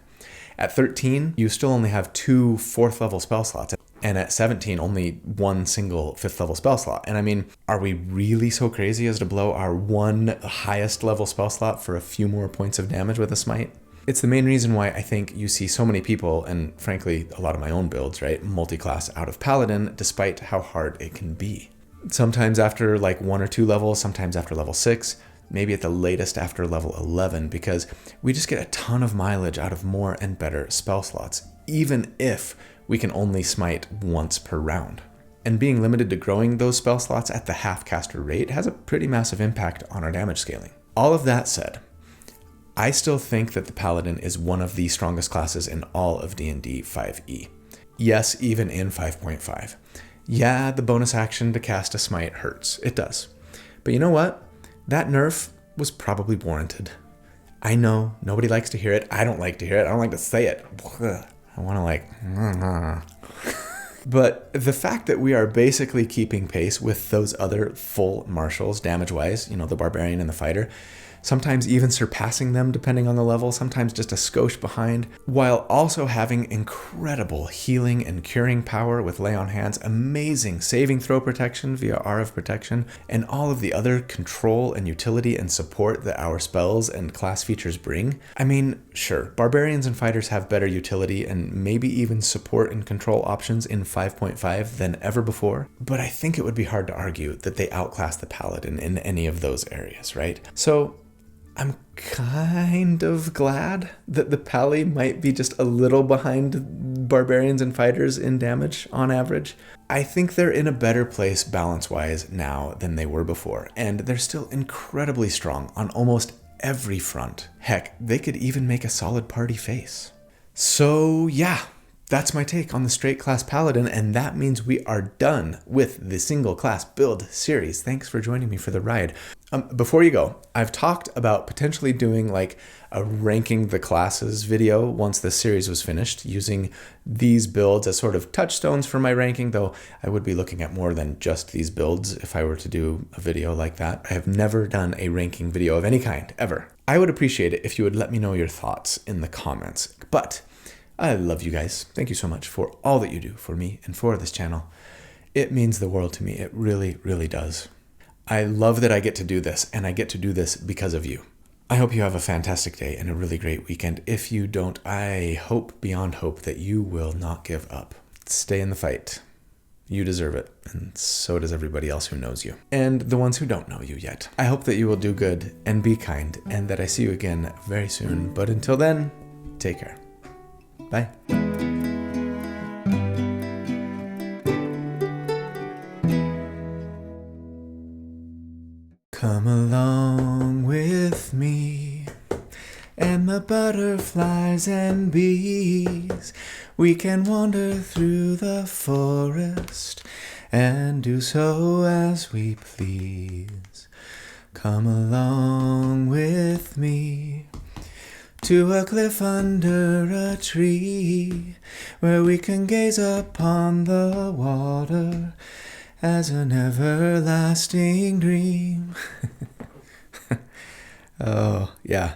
At 13, you still only have 2 4th level spell slots. And at 17, only one single 5th level spell slot. And I mean, are we really so crazy as to blow our one highest level spell slot for a few more points of damage with a smite? It's the main reason why I think you see so many people, and frankly, a lot of my own builds, right, multi-class out of Paladin, despite how hard it can be. Sometimes after like 1 or 2 levels, sometimes after level 6, maybe at the latest after level 11, because we just get a ton of mileage out of more and better spell slots, even if we can only smite once per round. And being limited to growing those spell slots at the half caster rate has a pretty massive impact on our damage scaling. All of that said, I still think that the Paladin is one of the strongest classes in all of D&D 5e. Yes, even in 5.5. Yeah, the bonus action to cast a smite hurts. It does. But you know what? That nerf was probably warranted. I know, nobody likes to hear it. I don't like to hear it. I don't like to say it. I want to But the fact that we are basically keeping pace with those other full martials damage-wise, the Barbarian and the Fighter, sometimes even surpassing them depending on the level, sometimes just a skosh behind, while also having incredible healing and curing power with Lay on Hands, amazing saving throw protection via R of Protection, and all of the other control and utility and support that our spells and class features bring. I mean, sure, Barbarians and Fighters have better utility and maybe even support and control options in 5.5 than ever before, but I think it would be hard to argue that they outclass the Paladin in any of those areas, right? So I'm kind of glad that the Pally might be just a little behind Barbarians and Fighters in damage on average. I think they're in a better place balance-wise now than they were before, and they're still incredibly strong on almost every front. Heck, they could even make a solid party face. So yeah, that's my take on the straight class Paladin, and that means we are done with the single class build series. Thanks for joining me for the ride. Before you go, I've talked about potentially doing like a ranking the classes video once the series was finished, using these builds as sort of touchstones for my ranking, though I would be looking at more than just these builds if I were to do a video like that. I have never done a ranking video of any kind, ever. I would appreciate it if you would let me know your thoughts in the comments. But I love you guys. Thank you so much for all that you do for me and for this channel. It means the world to me. It really, really does. I love that I get to do this, and I get to do this because of you. I hope you have a fantastic day and a really great weekend. If you don't, I hope beyond hope that you will not give up. Stay in the fight. You deserve it, and so does everybody else who knows you, and the ones who don't know you yet. I hope that you will do good and be kind, and that I see you again very soon. But until then, take care. Bye. Come along with me and the butterflies and bees. We can wander through the forest and do so as we please. Come along with me to a cliff under a tree where we can gaze upon the water as an everlasting dream. Oh, yeah.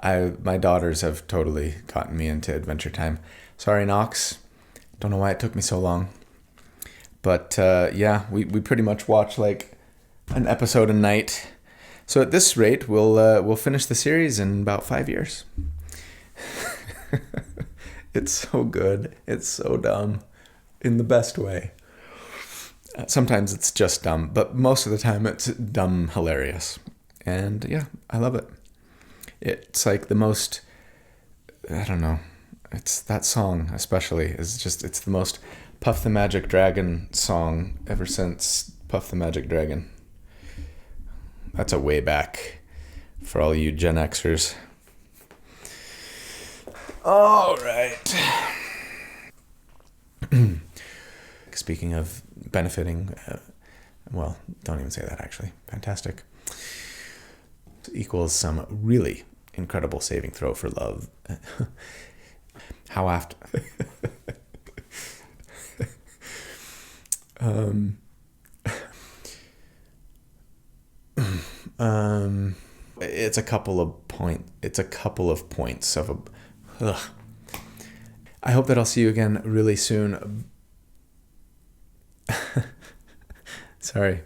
My daughters have totally gotten me into Adventure Time. Sorry, Knox. Don't know why it took me so long. But yeah, we pretty much watch like an episode a night. So at this rate, we'll finish the series in about 5 years. It's so good. It's so dumb. In the best way. Sometimes it's just dumb, but most of the time it's dumb hilarious. And yeah, I love it. It's like the most, I don't know, it's that song especially is just, it's the most Puff the Magic Dragon song ever since Puff the Magic Dragon. That's a way back for all you Gen Xers. All right. Speaking of benefiting, well, don't even say that actually. Fantastic. Equals some really incredible saving throw for love. How after... It's a couple of points of a... Ugh. I hope that I'll see you again really soon. Sorry.